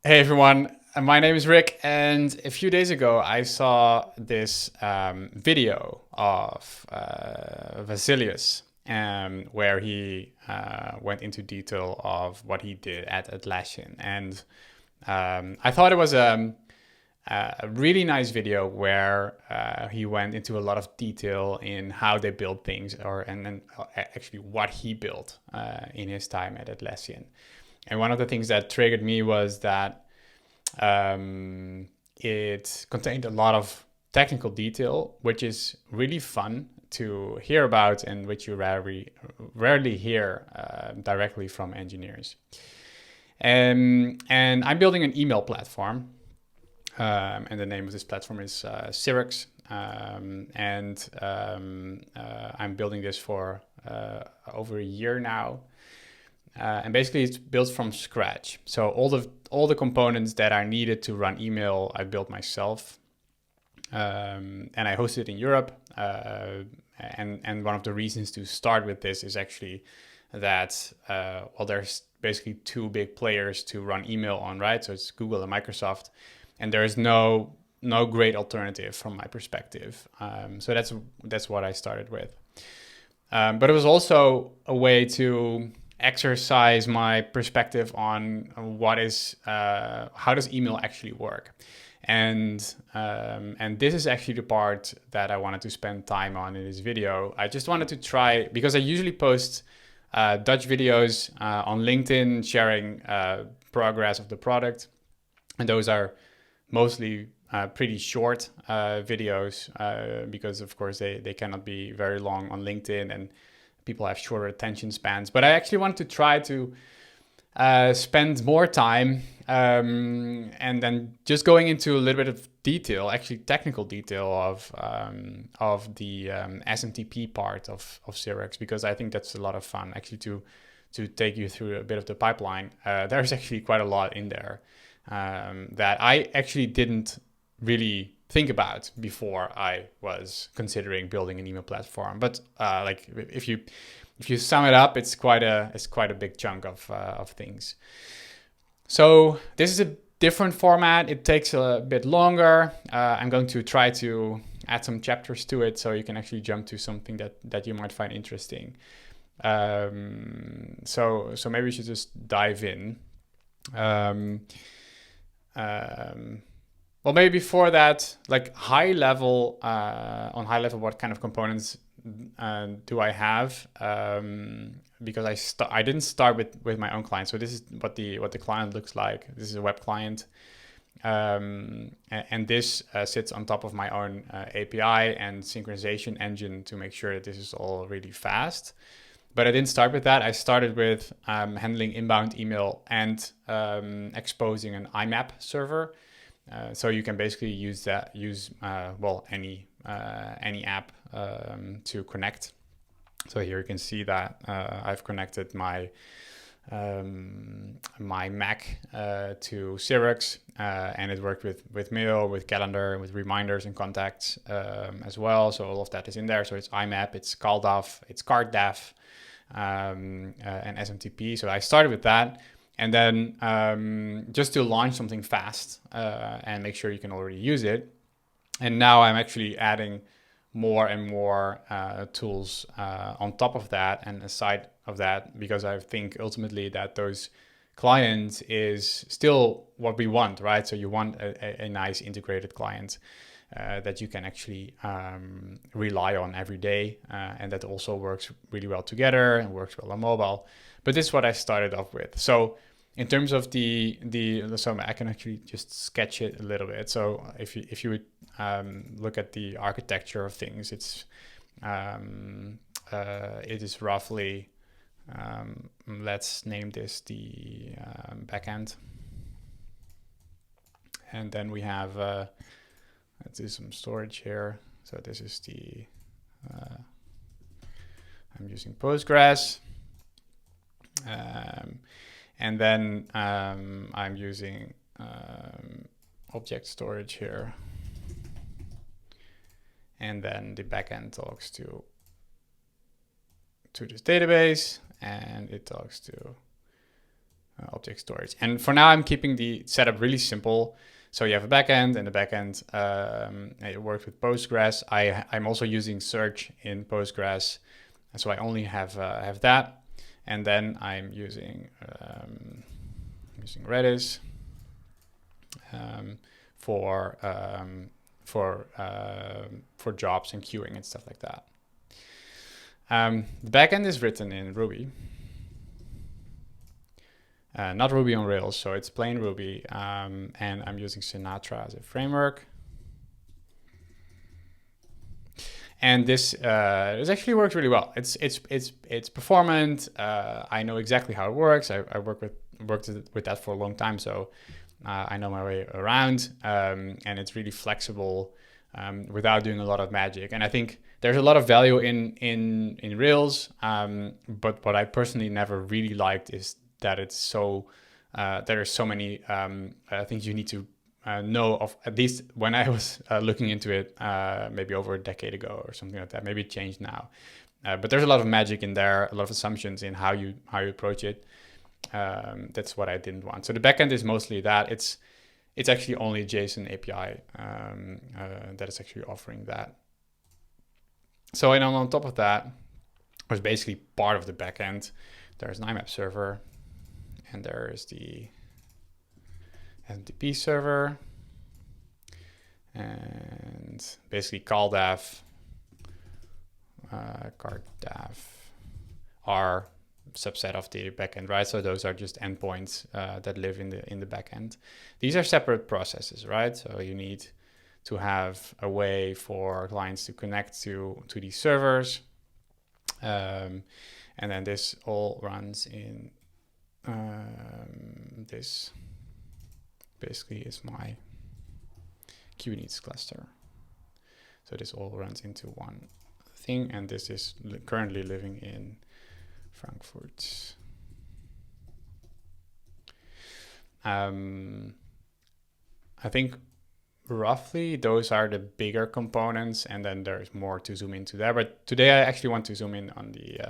Hey everyone, my name is Rick, and a few days ago I saw this video of Vasilius, where he went into detail of what he did at Atlassian, and I thought it was a really nice video where he went into a lot of detail in how they build things, and then actually what he built in his time at Atlassian. And one of the things that triggered me was that it contained a lot of technical detail, which is really fun to hear about and which you rarely hear directly from engineers. And I'm building an email platform, and the name of this platform is Cirrux. I'm building this for over a year now. And basically it's built from scratch. So all the components that are needed to run email, I built myself. And I host it in Europe. And one of the reasons to start with this is actually that, there's basically two big players to run email on, right? So it's Google and Microsoft. And there is no great alternative from my perspective. So that's what I started with. But it was also a way to exercise my perspective on how does email actually work, and this is actually the part that I wanted to spend time on in this video. I just wanted to try, because I usually post Dutch videos on LinkedIn sharing progress of the product, and those are mostly pretty short videos because of course they cannot be very long on LinkedIn, and people have shorter attention spans. But I actually want to try to spend more time and then just going into a little bit of detail, actually technical detail of the SMTP part of Cirrux, because I think that's a lot of fun actually to take you through a bit of the pipeline. There's actually quite a lot in there that I actually didn't really think about before I was considering building an email platform. But if you sum it up, it's quite a big chunk of things. So this is a different format. It takes a bit longer. I'm going to try to add some chapters to it so you can actually jump to something that you might find interesting. So maybe we should just dive in. Well, maybe before that, like high level, what kind of components do I have? Because I didn't start with my own client. So this is what the client looks like. This is a web client. And this sits on top of my own API and synchronization engine to make sure that this is all really fast. But I didn't start with that. I started with handling inbound email and exposing an IMAP server. So you can basically use any app to connect. So here you can see that I've connected my Mac to Cirrux, and it worked with mail, with calendar, with reminders and contacts as well. So all of that is in there. So it's IMAP, it's CalDAV, it's CardDAV, and SMTP. So I started with that. And then just to launch something fast and make sure you can already use it. And now I'm actually adding more and more tools on top of that and aside of that, because I think ultimately that those clients is still what we want, right? So you want a nice integrated client that you can actually rely on every day, and that also works really well together and works well on mobile. But this is what I started off with. So in terms of so I can actually just sketch it a little bit. So if you would look at the architecture of things, it is roughly, let's name this the backend, and then we have let's do some storage here. So this is I'm using Postgres. And then I'm using object storage here. And then the backend talks to this database, and it talks to object storage. And for now, I'm keeping the setup really simple. So you have a backend, and the backend it works with Postgres. I'm also using search in Postgres, and so I only have that. And then I'm using Redis for jobs and queuing and stuff like that. The backend is written in Ruby. Not Ruby on Rails, so it's plain Ruby, and I'm using Sinatra as a framework. And this actually works really well. It's performant. I know exactly how it works. I worked with that for a long time, so I know my way around, and it's really flexible without doing a lot of magic. And I think there's a lot of value in Rails, but what I personally never really liked is that it's so there are so many things you need to know of. At least when I was looking into it maybe over a decade ago or something like that. Maybe it changed now, but there's a lot of magic in there, a lot of assumptions in how you approach it. That's what I didn't want. So the backend is mostly that. It's actually only JSON API that is actually offering that. So and on top of that was basically part of the backend. There's an IMAP server, and there is the SMTP server, and basically CalDAV, CardDAV are subset of the backend, right? So those are just endpoints that live in the backend. These are separate processes, right? So you need to have a way for clients to connect to these servers, and then this all runs in this basically is my Kubernetes cluster. So this all runs into one thing, and this is currently living in Frankfurt. I think roughly those are the bigger components, and then there's more to zoom into there. But today I actually want to zoom in on the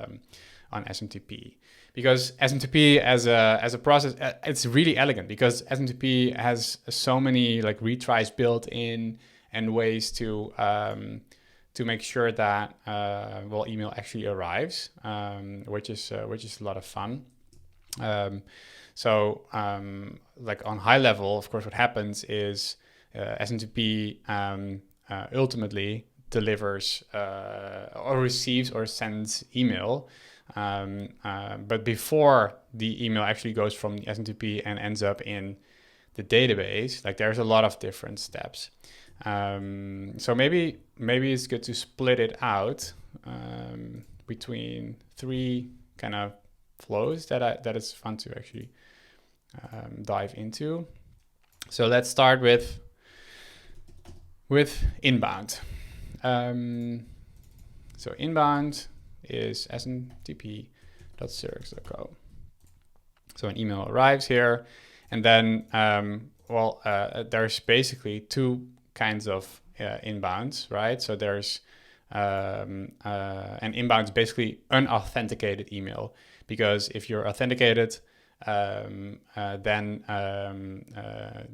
on SMTP, because SMTP as a process, it's really elegant, because SMTP has so many like retries built in and ways to make sure that email actually arrives, which is a lot of fun. Like on high level, of course, what happens is SMTP ultimately delivers or receives or sends email. But before the email actually goes from the SMTP and ends up in the database, like there's a lot of different steps. So maybe it's good to split it out between three kind of flows that is fun to actually dive into. So let's start with inbound. So inbound is smtp.cirrux.co. So an email arrives here, and then there's basically two kinds of inbounds, right? So there's an inbound is basically unauthenticated email, because if you're authenticated, then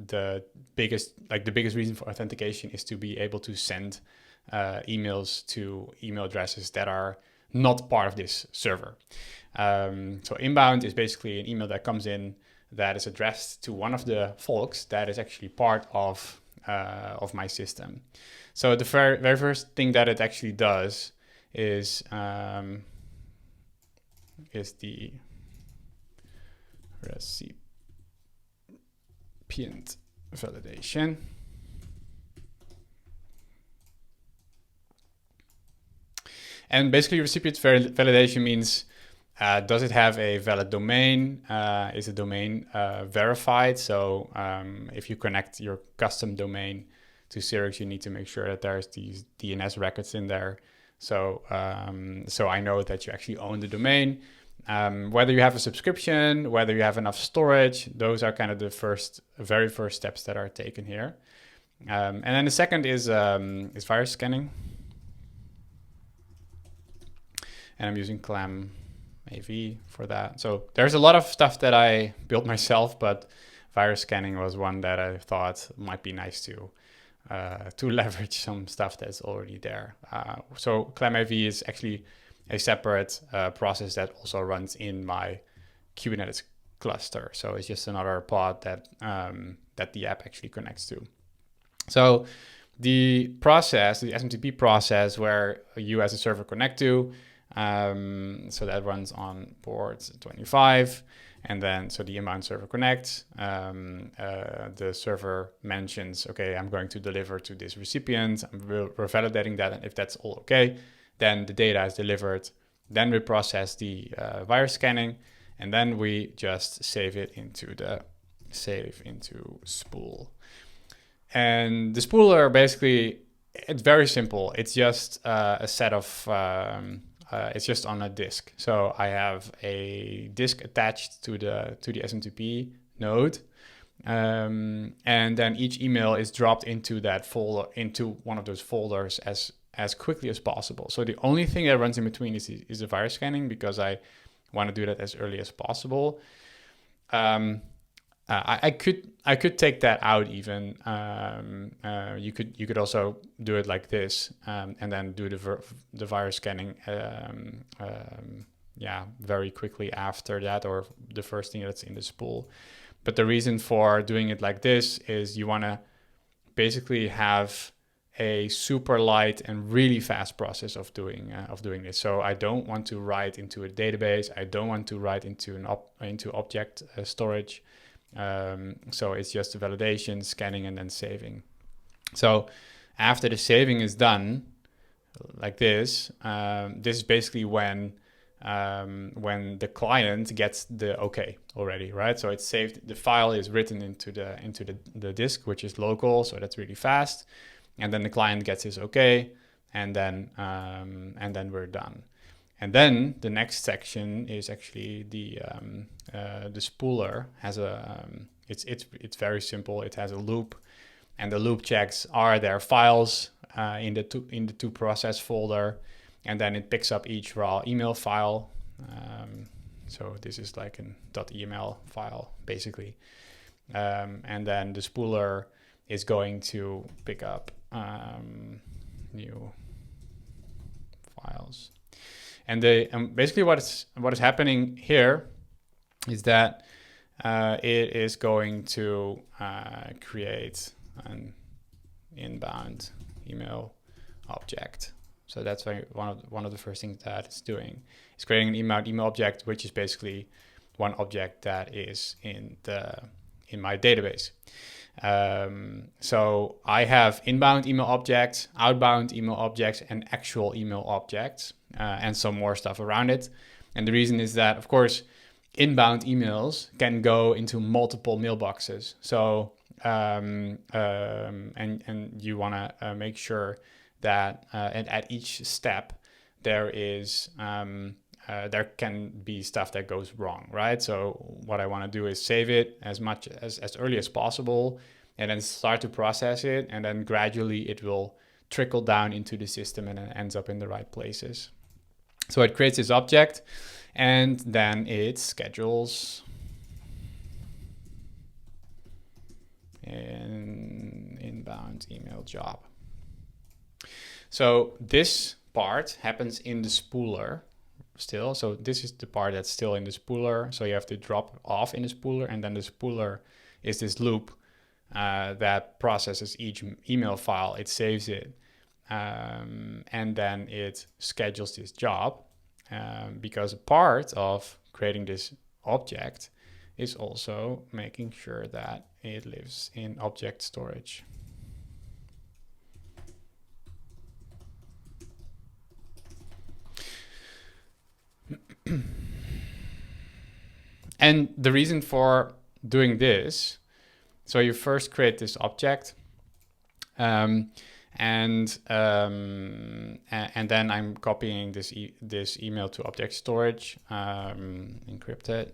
the biggest reason for authentication is to be able to send emails to email addresses that are not part of this server. So inbound is basically an email that comes in that is addressed to one of the folks that is actually part of my system. So the very first thing that it actually does is the recipient validation. And basically recipient validation means, does it have a valid domain? Is the domain verified? So if you connect your custom domain to Cirrux, you need to make sure that there's these DNS records in there. So I know that you actually own the domain. Whether you have a subscription, whether you have enough storage, those are kind of the very first steps that are taken here. And then the second is virus scanning. And I'm using clam AV for that. So there's a lot of stuff that I built myself, but virus scanning was one that I thought might be nice to leverage some stuff that's already there. So ClamAV is actually a separate process that also runs in my Kubernetes cluster. So it's just another pod that that the app actually connects to. So the process, the SMTP process, where you as a server connect to, so that runs on port 25. And then, so the inbound server connects, the server mentions, okay, I'm going to deliver to this recipient. We're validating that. And if that's all okay, then the data is delivered. Then we process the virus scanning, and then we just save it into spool. And the spooler, basically, it's very simple. It's just a set of, it's just on a disk. So I have a disk attached to the SMTP node. And then each email is dropped into that folder, into one of those folders as quickly as possible. So the only thing that runs in between is the virus scanning, because I want to do that as early as possible. I could take that out even. You could also do it like this, and then do the virus scanning very quickly after that, or the first thing that's in the spool. But the reason for doing it like this is you want to basically have a super light and really fast process of doing this. So I don't want to write into a database. I don't want to write into object storage. So it's just the validation, scanning, and then saving. So after the saving is done, like this, this is basically when the client gets the okay already, right? So it's saved. The file is written into the disk, which is local, so that's really fast. And then the client gets his okay, and then we're done. And then the next section is actually the spooler has a it's very simple. It has a loop, and the loop checks are there files in the to process folder, and then it picks up each raw email file. So this is like an .eml file basically, and then the spooler is going to pick up new files. And basically what is happening here is that it is going to create an inbound email object. So that's one of the first things that it's doing. It's creating an inbound email object, which is basically one object that is in my database. So I have inbound email objects, outbound email objects, and actual email objects, and some more stuff around it. And the reason is that, of course, inbound emails can go into multiple mailboxes. So and you want to make sure that and at each step there is there can be stuff that goes wrong, right? So what I want to do is save it as much as early as possible, and then start to process it, and then gradually it will trickle down into the system and it ends up in the right places. So it creates this object, and then it schedules an inbound email job. So this part happens in the spooler still. So this is the part that's still in the spooler. So you have to drop off in the spooler, and then the spooler is this loop that processes each email file. It saves it, and then it schedules this job, because a part of creating this object is also making sure that it lives in object storage. And the reason for doing this, so you first create this object, and then I'm copying this email to object storage, encrypted.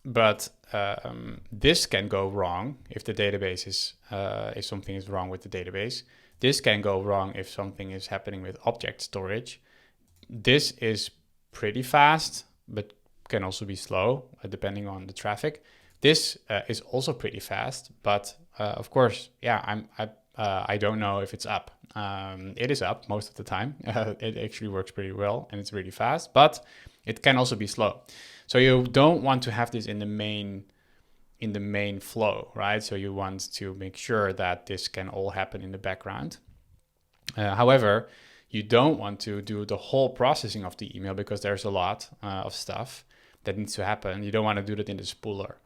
But this can go wrong if the database is if something is wrong with the database. This can go wrong if something is happening with object storage. this is pretty fast, but can also be slow depending on the traffic. This is also pretty fast, but of course, yeah, I don't know if it's up. It is up most of the time. It actually works pretty well and it's really fast, but it can also be slow. So you don't want to have this in the main flow, right? So you want to make sure that this can all happen in the background. However, you don't want to do the whole processing of the email because there's a lot of stuff that needs to happen. You don't want to do that in the spooler.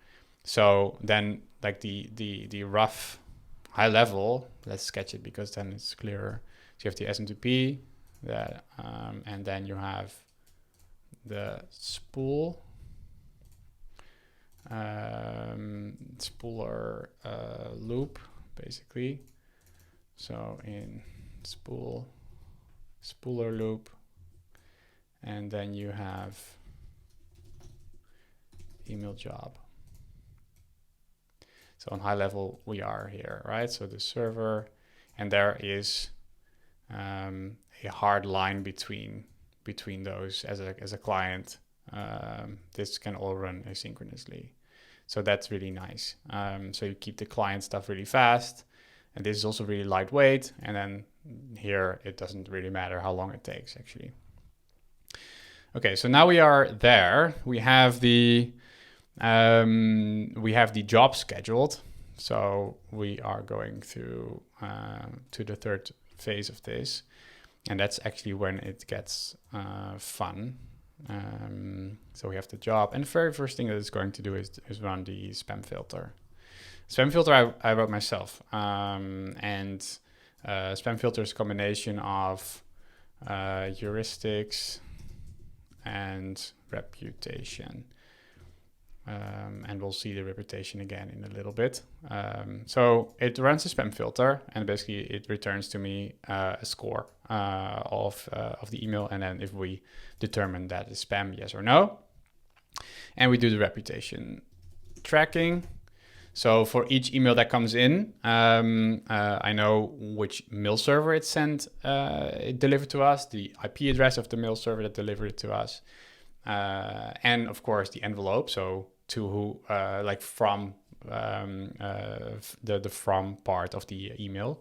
So then like the rough high level, let's sketch it because then it's clearer. So you have the SMTP, that, and then you have the spool, spooler loop, basically. So in spooler loop, and then you have email job. So on high level we are here, right? So the server, and there is a hard line between those as a client. This can all run asynchronously, so that's really nice. So you keep the client stuff really fast, and this is also really lightweight. And then here it doesn't really matter how long it takes actually. Okay, so now we are there. We have the job scheduled. So we are going through to the third phase of this, and that's actually when it gets fun. So we have the job, and the very first thing that it's going to do is run the spam filter. Spam filter I wrote myself, and spam filter is a combination of heuristics and reputation. And we'll see the reputation again in a little bit. So it runs a spam filter, and basically it returns to me a score of the email, and then if we determine that it's spam, yes or no. And we do the reputation tracking. So for each email that comes in, I know which mail server it delivered to us, the IP address of the mail server that delivered it to us, and of course the envelope. So to who, like from the from part of the email.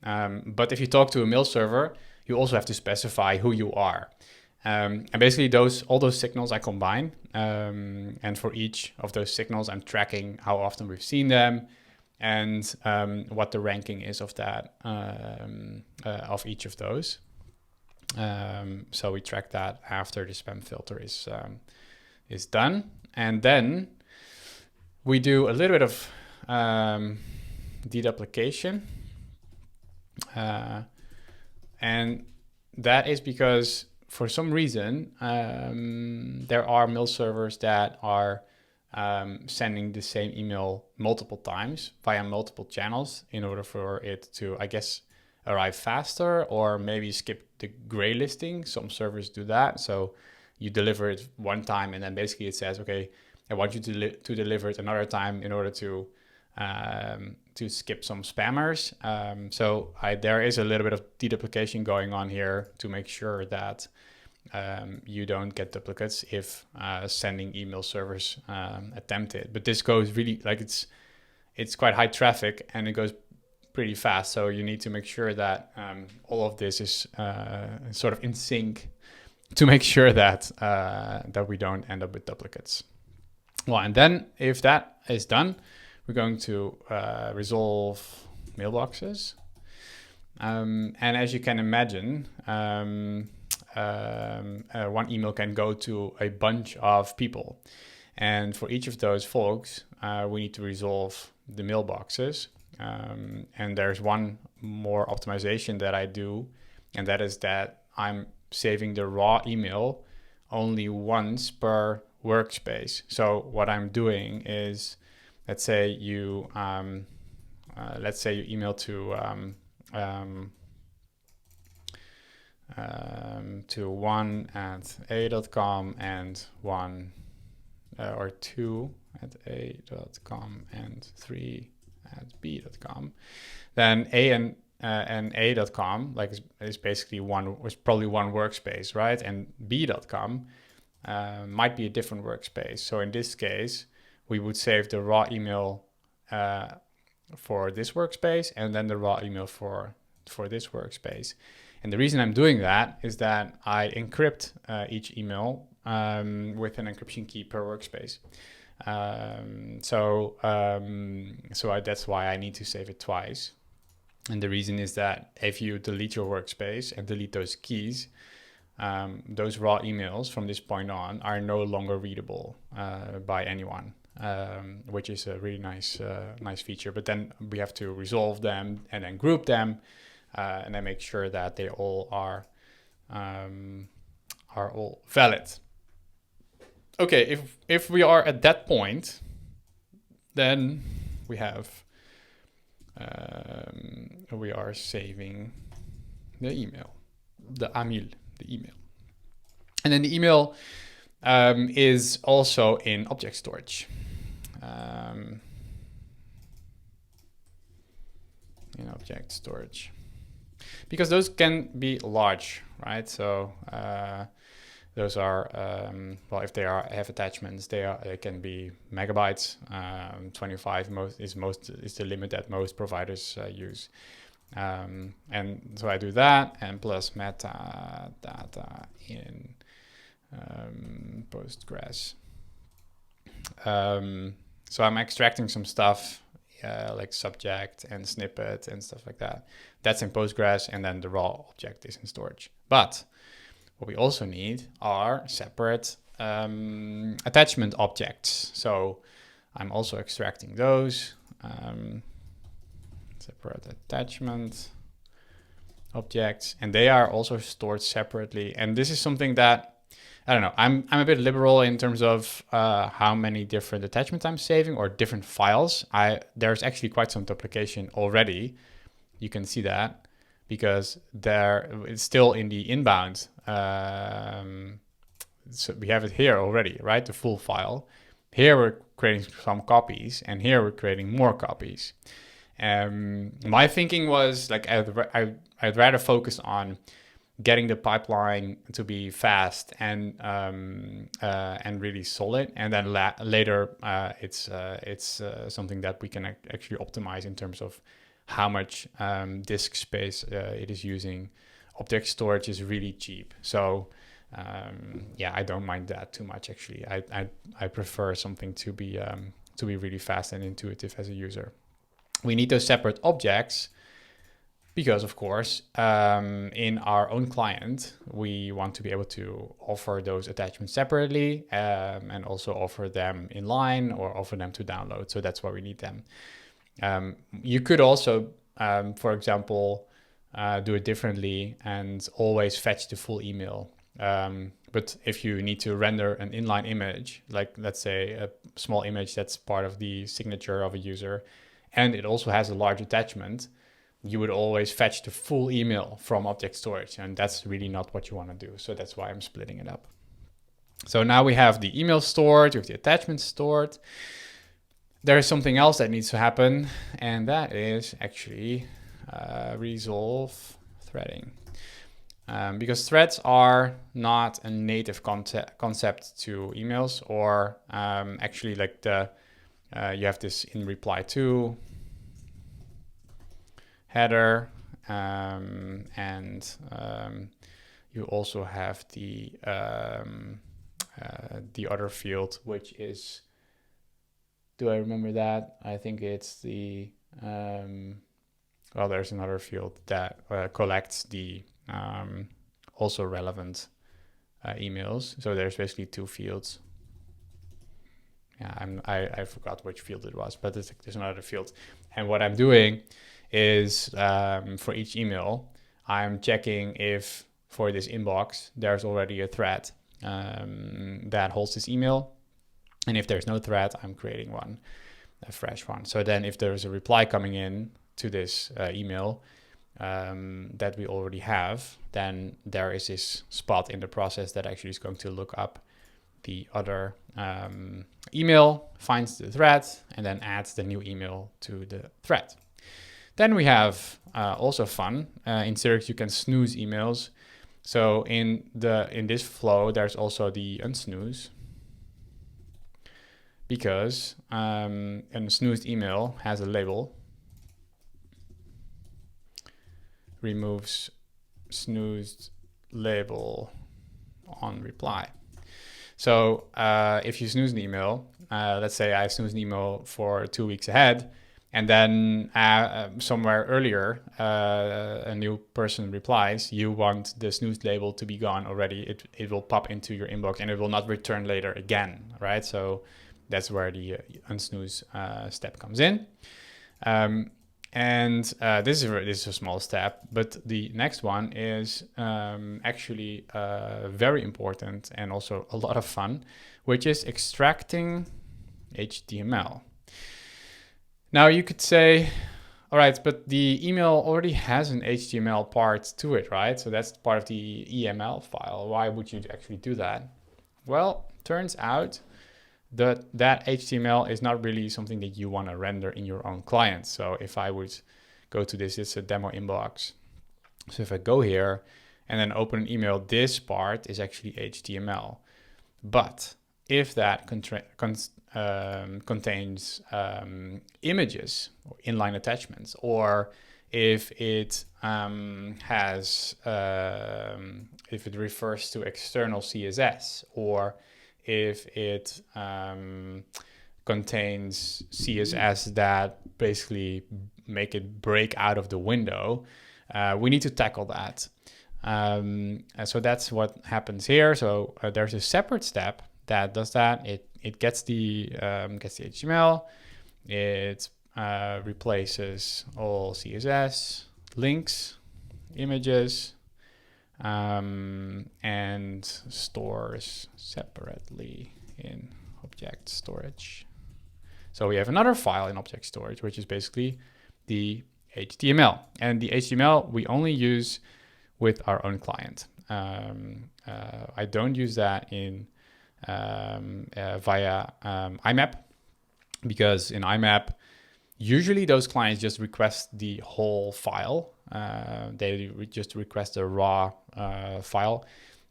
But if you talk to a mail server, you also have to specify who you are. And basically all those signals I combine, and for each of those signals I'm tracking how often we've seen them, and what the ranking is of that of each of those. So we track that after the spam filter is done, and then we do a little bit of deduplication, and that is because for some reason, there are mail servers that are sending the same email multiple times via multiple channels in order for it to, I guess, arrive faster, or maybe skip the gray listing. Some servers do that. So you deliver it one time, and then basically it says, okay, I want you to deliver it another time in order to skip some spammers. So there is a little bit of deduplication going on here to make sure that you don't get duplicates if sending email servers attempt it. But this goes really, like, it's quite high traffic and it goes pretty fast. So you need to make sure that all of this is sort of in sync to make sure that that we don't end up with duplicates. Well, and then if that is done, we're going to resolve mailboxes. And as you can imagine, one email can go to a bunch of people. And for each of those folks, we need to resolve the mailboxes. And there's one more optimization that I do, and that is that I'm saving the raw email only once per workspace. So what I'm doing is, let's say you email to 1@a.com and 2@a.com and 3@b.com. Then A and and A.com like is basically probably one workspace, right? And B.com might be a different workspace. So in this case, we would save the raw email for this workspace and then the raw email for this workspace. And the reason I'm doing that is that I encrypt each email with an encryption key per workspace. That's why I need to save it twice. And the reason is that if you delete your workspace and delete those keys, those raw emails from this point on are no longer readable by anyone, which is a really nice feature. But then we have to resolve them and then group them, and then make sure that they all are all valid. Okay, if we are at that point, then we are saving the email, the email. And then the email is also in object storage. In object storage. Because those can be large, right? So those are, if they have attachments, they can be megabytes. 25 is the limit that most providers use. And so I do that, and plus metadata in Postgres. So I'm extracting some stuff like subject and snippet and stuff like that. That's in Postgres, and then the raw object is in storage. But what we also need are separate attachment objects. So I'm also extracting those. Separate attachment objects, and they are also stored separately. And this is something that, I don't know, I'm a bit liberal in terms of how many different attachments I'm saving or different files. There's actually quite some duplication already. You can see that because it's still in the inbound. So we have it here already, right? The full file. Here we're creating some copies, and here we're creating more copies. My thinking was like I'd rather focus on getting the pipeline to be fast and really solid, and then later it's something that we can actually optimize in terms of how much disk space it is using. Object storage is really cheap, so I don't mind that too much actually. I prefer something to be really fast and intuitive as a user. We need those separate objects because, of course, in our own client, we want to be able to offer those attachments separately and also offer them in line or offer them to download. So that's why we need them. You could also, for example, do it differently and always fetch the full email. But if you need to render an inline image, like let's say a small image that's part of the signature of a user, and it also has a large attachment, you would always fetch the full email from object storage, and that's really not what you want to do. So that's why I'm splitting it up. So now we have the email stored, we have the attachment stored. There is something else that needs to happen, and that is actually resolve threading. Because threads are not a native concept to emails, or actually like you have this in reply to header, and you also have the other field, which is, do I remember that? I think it's the, there's another field that collects the also relevant emails. So there's basically two fields. Yeah, I forgot which field it was, but there's another field. And what I'm doing is for each email, I'm checking if for this inbox, there's already a thread that holds this email. And if there's no thread, I'm creating one, a fresh one. So then if there's a reply coming in to this email that we already have, then there is this spot in the process that actually is going to look up the other email, finds the thread, and then adds the new email to the thread. Then we have also fun. In Cirrux, you can snooze emails. So in this flow, there's also the unsnooze, because a snoozed email has a label, removes snoozed label on reply. So if you snooze an email, let's say I snooze an email for 2 weeks ahead, and then somewhere earlier, a new person replies, you want the snooze label to be gone already. It will pop into your inbox and it will not return later again, right? So that's where the unsnooze step comes in. This is a small step, but the next one is actually very important and also a lot of fun, which is extracting HTML. Now you could say, all right, but the email already has an HTML part to it, right? So that's part of the EML file. Why would you actually do that? Well, turns out that HTML is not really something that you want to render in your own client. So if I would go to this, it's a demo inbox. So if I go here and then open an email, this part is actually HTML. But if that contains images or inline attachments, or if it if it refers to external CSS, or if it contains CSS that basically make it break out of the window, we need to tackle that. So that's what happens here. So there's a separate step that does that. It gets the HTML, it replaces all CSS, links, images, and stores separately in object storage. So we have another file in object storage, which is basically the HTML. And the HTML we only use with our own client. I don't use that in via IMAP, because in IMAP, usually those clients just request the whole file. They just request a raw file,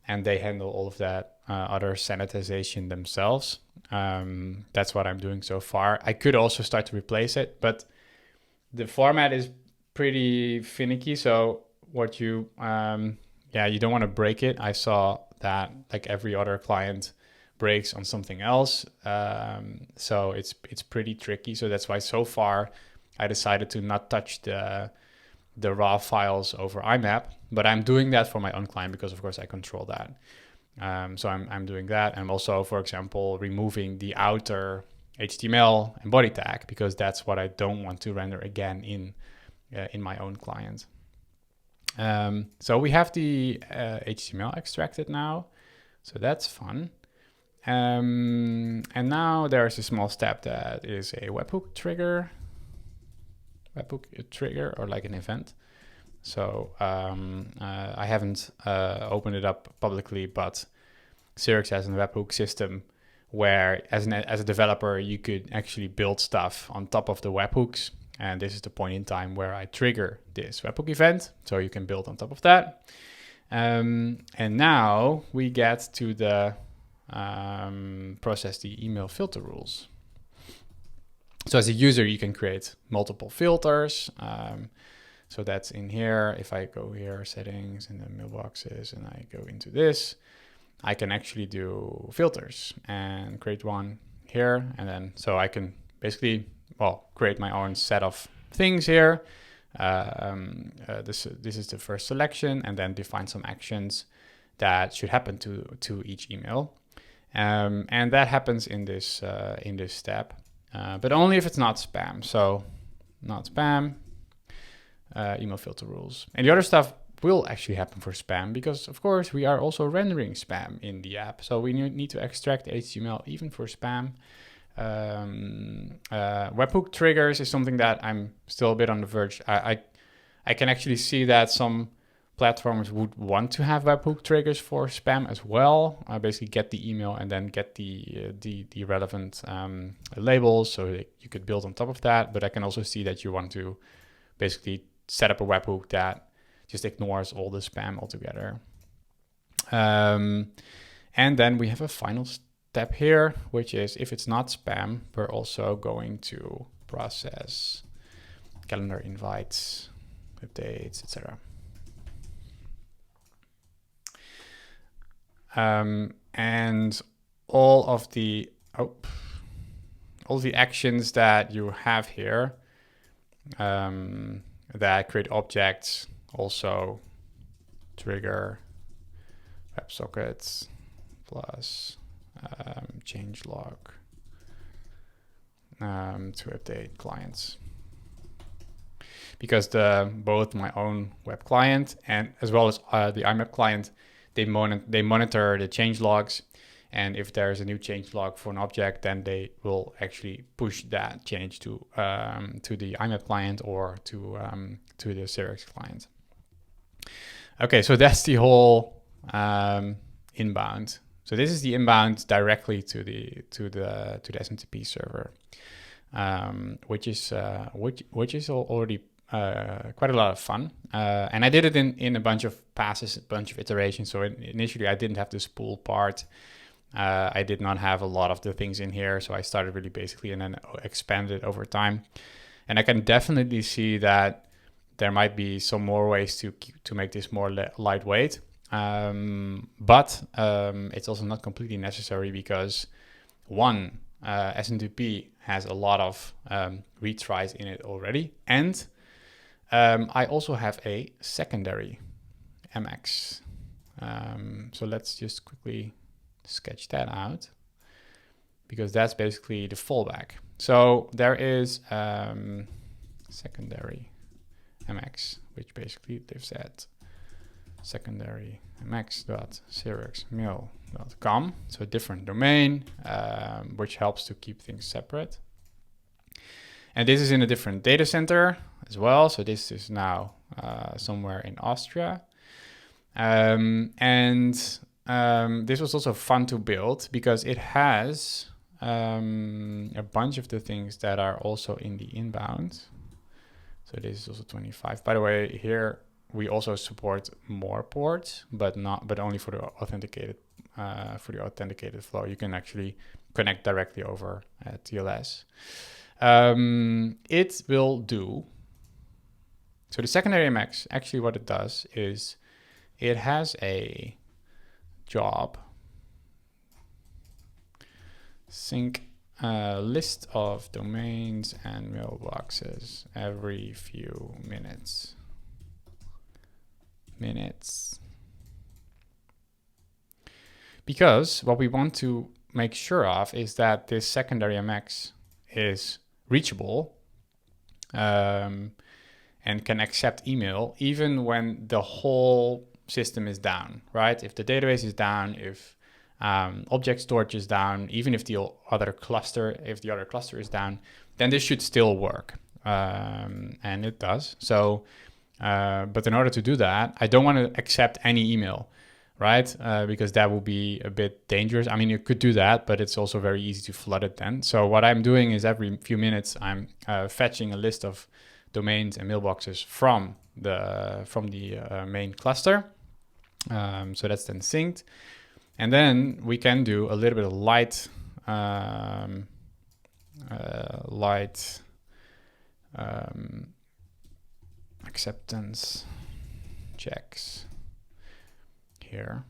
and they handle all of that other sanitization themselves. That's what I'm doing so far. I could also start to replace it, but the format is pretty finicky. So what you don't want to break it. I saw that like every other client breaks on something else. So it's pretty tricky. So that's why so far I decided to not touch the raw files over IMAP, but I'm doing that for my own client because of course I control that. So I'm doing that. I'm also, for example, removing the outer HTML and body tag, because that's what I don't want to render again in my own client. So we have the HTML extracted now. So that's fun. And now there's a small step that is a webhook trigger. Webhook trigger, or like an event. So I haven't opened it up publicly, but Cirrux has a webhook system where as a developer, you could actually build stuff on top of the webhooks. And this is the point in time where I trigger this webhook event. So you can build on top of that. And now we get to the process the email filter rules. So as a user, you can create multiple filters. So that's in here. If I go here, settings, and then mailboxes, and I go into this, I can actually do filters and create one here. And then, so I can basically, create my own set of things here. This is the first selection, and then define some actions that should happen to each email. And that happens in this step, but only if it's not spam. So not spam, email filter rules. And the other stuff will actually happen for spam, because of course we are also rendering spam in the app. So we need to extract HTML even for spam. Webhook triggers is something that I'm still a bit on the verge. I can actually see that some platforms would want to have webhook triggers for spam as well. Basically get the email and then get the relevant labels, so that you could build on top of that. But I can also see that you want to basically set up a webhook that just ignores all the spam altogether. And then we have a final step here, which is if it's not spam, we're also going to process calendar invites, updates, etc. And all of the actions that you have here that create objects also trigger WebSockets plus changelog to update clients. Because both my own web client and as well as the IMAP client, they monitor the change logs, and if there's a new change log for an object, then they will actually push that change to the IMAP client or to the Cirrux client. Okay, so that's the whole inbound. So this is the inbound directly to the SMTP server, which is already quite a lot of fun. And I did it in a bunch of passes, a bunch of iterations. So initially I didn't have the spool part. I did not have a lot of the things in here. So I started really basically and then expanded over time. And I can definitely see that there might be some more ways to make this more lightweight. But it's also not completely necessary because one, SMTP has a lot of retries in it already. And I also have a secondary MX. So let's just quickly sketch that out because that's basically the fallback. So there is secondary MX, which basically lives at secondary mx.cirruxmail.com. So a different domain, which helps to keep things separate. And this is in a different data center as well. So this is now somewhere in Austria. This was also fun to build because it has a bunch of the things that are also in the inbound. So this is also 25. By the way, here we also support more ports, but only for the authenticated flow. You can actually connect directly over TLS. It will do. So the secondary MX, actually what it does is it has a job sync a list of domains and mailboxes every few minutes. Because what we want to make sure of is that this secondary MX is reachable and can accept email even when the whole system is down, right? If the database is down, if object storage is down, even if the other cluster is down, then this should still work, and it does. So, but in order to do that, I don't want to accept any email, right? Because that will be a bit dangerous. I mean, you could do that, but it's also very easy to flood it then. So what I'm doing is every few minutes, I'm fetching a list of domains and mailboxes from the main cluster. So that's then synced. And then we can do a little bit of light acceptance checks here.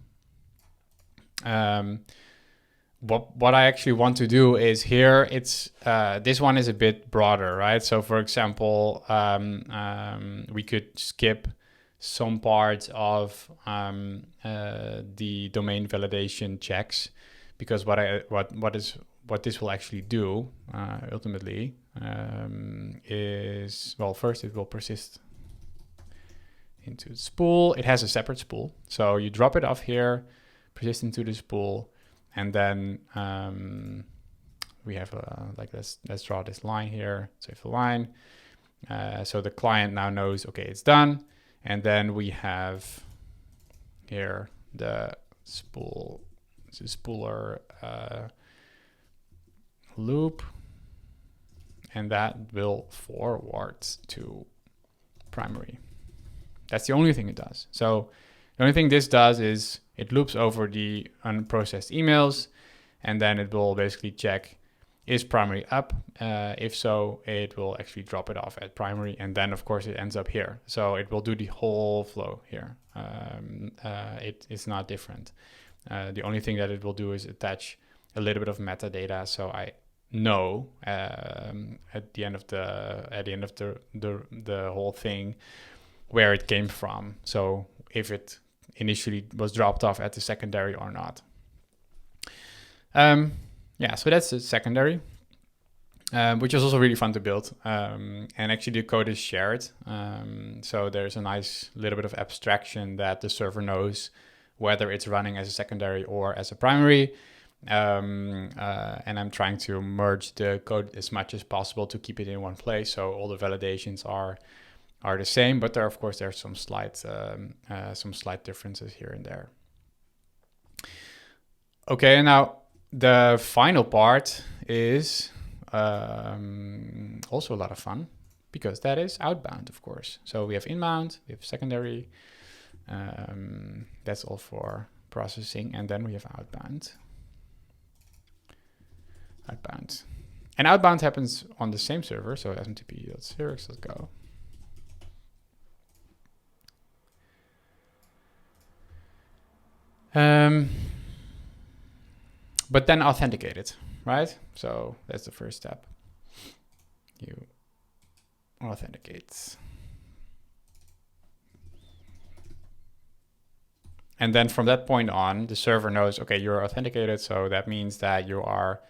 What I actually want to do is here, it's this one is a bit broader, right? So for example, we could skip some parts of the domain validation checks, because what this will actually do ultimately is, well, first it will persist into the spool. It has a separate spool, so you drop it off here, persist into the spool, and then we have like let's draw this line here. Save the line. So the client now knows, okay, it's done. And then we have here the spooler loop, and that will forward to primary. That's the only thing it does. So the only thing this does is it loops over the unprocessed emails, and then it will basically check, is primary up? If so, it will actually drop it off at primary, and then of course it ends up here. So it will do the whole flow here. It's not different. The only thing that it will do is attach a little bit of metadata, so I know at the end of the whole thing where it came from. So if it initially was dropped off at the secondary or not. So that's the secondary, which is also really fun to build. And actually the code is shared. So there's a nice little bit of abstraction that the server knows whether it's running as a secondary or as a primary. And I'm trying to merge the code as much as possible to keep it in one place. So all the validations are the same, but there are some slight differences here and there. Okay, and now the final part is also a lot of fun, because that is outbound, of course. So we have inbound, we have secondary. That's all for processing, and then we have outbound. And outbound happens on the same server, so smtp.cirrux.go. But then authenticate it, right? So that's the first step. You authenticate. And then from that point on, the server knows, okay, you're authenticated. So that means that you are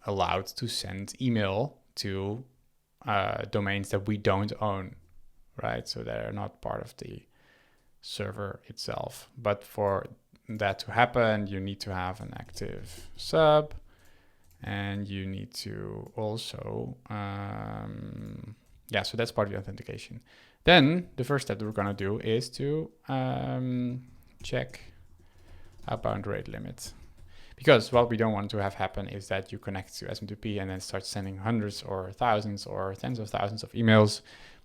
allowed to send email to domains that we don't own, right? So they're not part of the server itself. But for that to happen, you need to have an active sub, and you need to also, so that's part of the authentication. Then the first step that we're going to do is to check outbound rate limit. Because what we don't want to have happen is that you connect to SMTP and then start sending hundreds or thousands or tens of thousands of emails,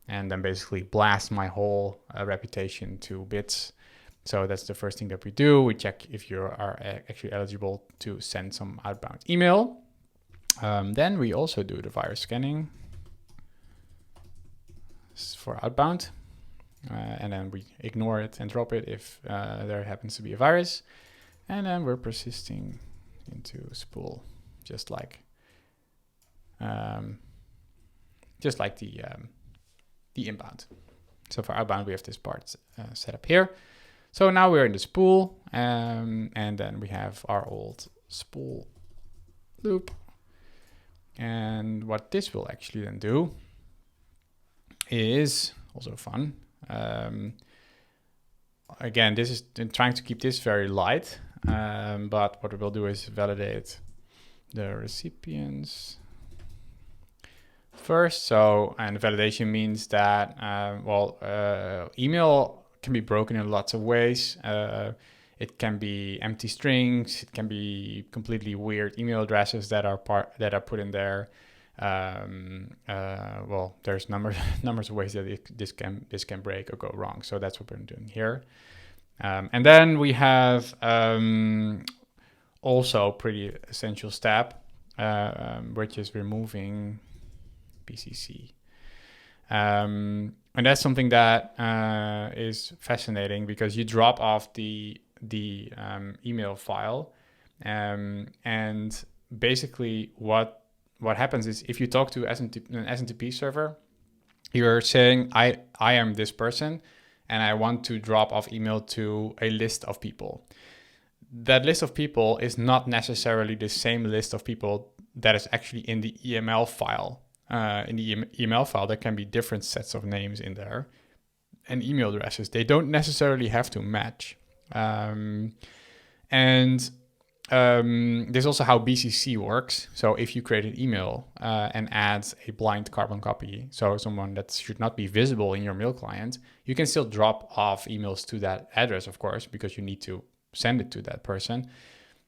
and then basically blast my whole reputation to bits. So that's the first thing that we do. We check if you are actually eligible to send some outbound email. Then we also do the virus scanning for outbound. And then we ignore it and drop it if there happens to be a virus. And then we're persisting into spool, just like the inbound. So for outbound, we have this part set up here. So now we're in the spool, and then we have our old spool loop. And what this will actually then do is also fun. Again, this is trying to keep this very light, but what we'll do is validate the recipients first. So, and validation means that, email can be broken in lots of ways. It can be empty strings. It can be completely weird email addresses that are put in there. There's numbers of ways that this can break or go wrong. So that's what we're doing here. And then we have also pretty essential step, which is removing BCC. And that's something that is fascinating, because you drop off the email file, and basically what happens is, if you talk to an SMTP server, you're saying, I am this person, and I want to drop off email to a list of people. That list of people is not necessarily the same list of people that is actually in the EML file. In the EML file, there can be different sets of names in there and email addresses. They don't necessarily have to match. This is also how BCC works. So if you create an email and add a blind carbon copy, so someone that should not be visible in your mail client, you can still drop off emails to that address, of course, because you need to send it to that person.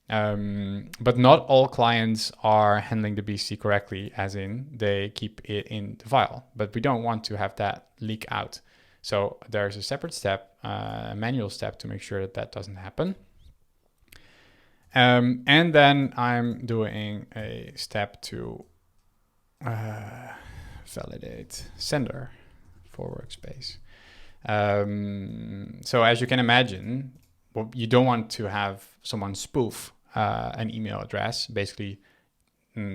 But not all clients are handling the BC correctly, as in they keep it in the file, but we don't want to have that leak out. So there's a separate step, a manual step to make sure that that doesn't happen. And then I'm doing a step to validate sender for Workspace. So as you can imagine, well, you don't want to have someone spoof an email address, basically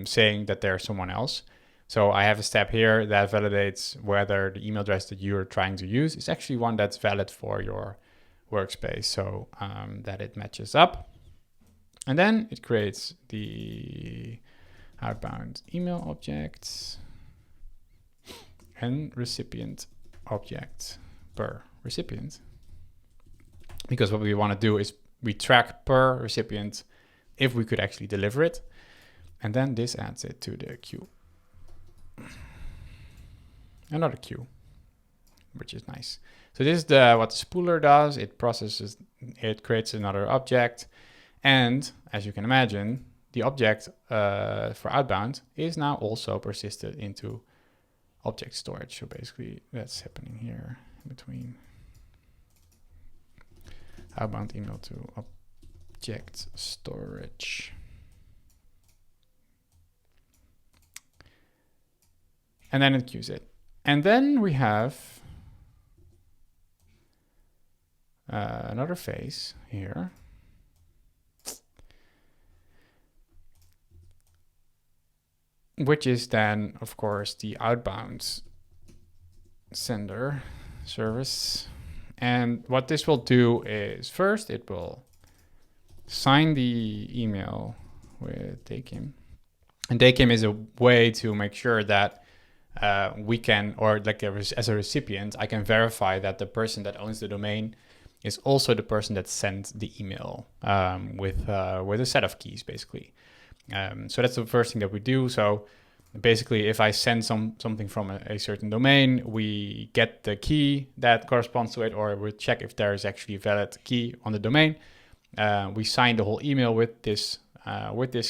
saying that they're someone else. So I have a step here that validates whether the email address that you're trying to use is actually one that's valid for your workspace, so that it matches up. And then it creates the outbound email objects and recipient object per recipient. Because what we want to do is we track per recipient if we could actually deliver it. And then this adds it to the queue. Another queue, which is nice. So this is what the spooler does. It processes, it creates another object. And as you can imagine, the object for outbound is now also persisted into object storage. So basically that's happening here in between outbound email to object storage. And then it queues it. And then we have another phase here. Which is then, of course, the outbound sender service. And what this will do is first it will sign the email with DKIM. And DKIM is a way to make sure that we can, or like as a recipient, I can verify that the person that owns the domain is also the person that sent the email with a set of keys, basically. So that's the first thing that we do. So basically, if I send something from a certain domain, we get the key that corresponds to it, or we check if there is actually a valid key on the domain. We sign the whole email with this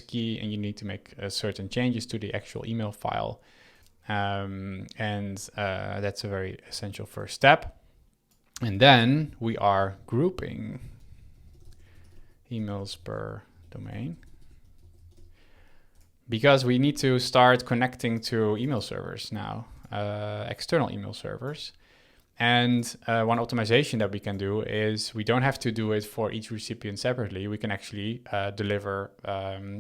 key, and you need to make certain changes to the actual email file. That's a very essential first step. And then we are grouping emails per domain, because we need to start connecting to email servers now, external email servers. And one optimization that we can do is we don't have to do it for each recipient separately. We can actually deliver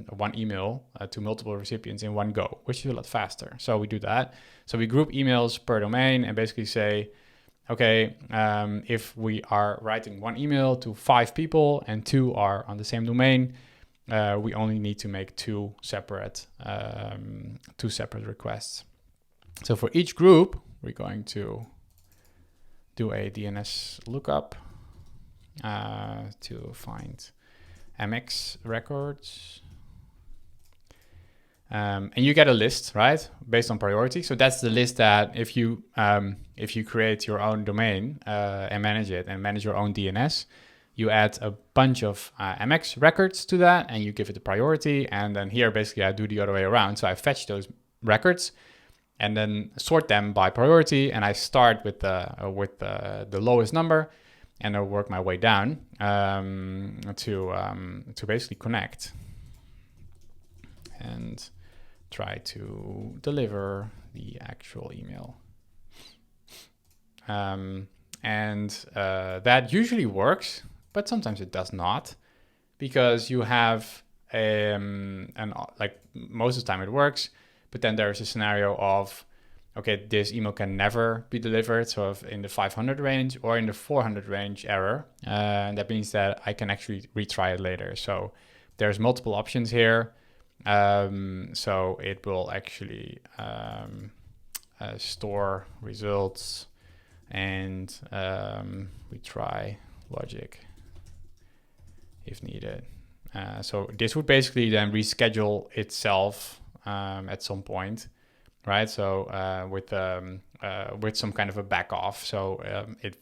one email to multiple recipients in one go, which is a lot faster. So we do that. So we group emails per domain and basically say, okay, if we are writing one email to 5 people and 2 are on the same domain, we only need to make two separate requests. So for each group, we're going to do a DNS lookup to find MX records. And you get a list, right, based on priority. So that's the list that if you create your own domain and manage it and manage your own DNS, you add a bunch of MX records to that and you give it a priority. And then here, basically, I do the other way around. So I fetch those records and then sort them by priority. And I start with the lowest number and I work my way down to basically connect and try to deliver the actual email. That usually works, but sometimes it does not, because you have like most of the time it works, but then there's a scenario of, okay, this email can never be delivered, so if in the 500 range or in the 400 range error, that means that I can actually retry it later. So there's multiple options here. So it will actually store results and retry logic if needed. So this would basically then reschedule itself at some point, right? So with some kind of a back off. So it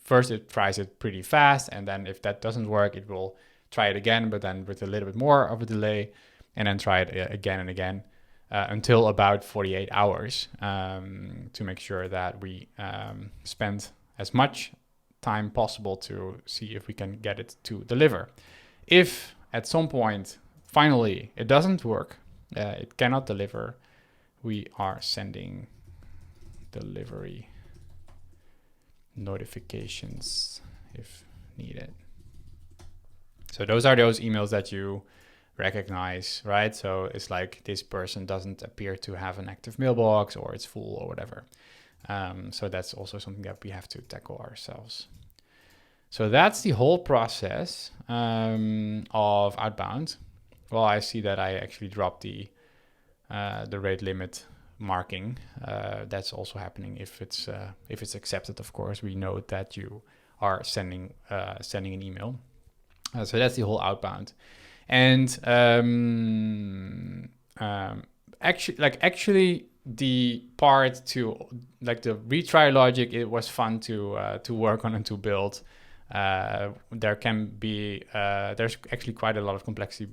tries it pretty fast, and then if that doesn't work, it will try it again, but then with a little bit more of a delay, and then try it again and again until about 48 hours to make sure that we spend as much time possible to see if we can get it to deliver. If at some point, finally, it doesn't work, it cannot deliver, we are sending delivery notifications if needed. So those are those emails that you recognize, right? So it's like this person doesn't appear to have an active mailbox, or it's full, or whatever. So that's also something that we have to tackle ourselves. So that's the whole process of outbound. Well, I see that I actually dropped the rate limit marking. That's also happening if it's accepted. Of course, we know that you are sending an email. So that's the whole outbound. And actually the part to like the retry logic, it was fun to work on and to build. There can be there's actually quite a lot of complexity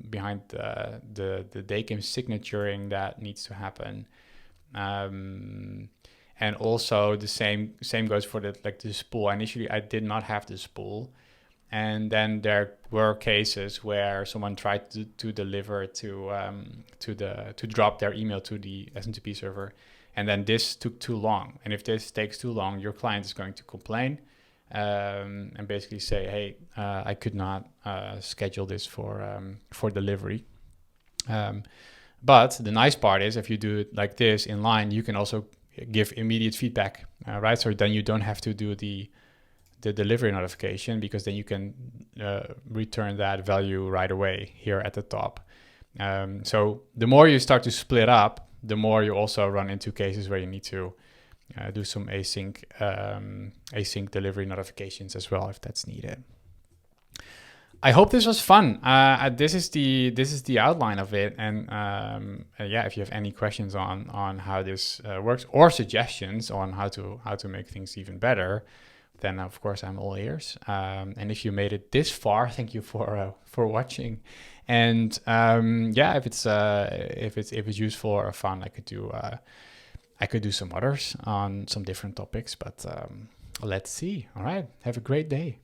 behind the DKIM signaturing that needs to happen, and also the same goes for the spool. Initially, I did not have the spool, and then there were cases where someone tried to deliver to drop their email to the SMTP server, and then this took too long. And if this takes too long, your client is going to complain. And basically say, hey, I could not schedule this for delivery. But the nice part is if you do it like this in line, you can also give immediate feedback, right? So then you don't have to do the delivery notification, because then you can return that value right away here at the top. So the more you start to split up, the more you also run into cases where you need to do some async delivery notifications as well if that's needed. I hope this was fun. This is the outline of it, and yeah, if you have any questions on how this works, or suggestions on how to make things even better, then of course I'm all ears. And if you made it this far, thank you for watching. And yeah, if it's useful or fun, I could do some others on some different topics, but let's see. All right. Have a great day.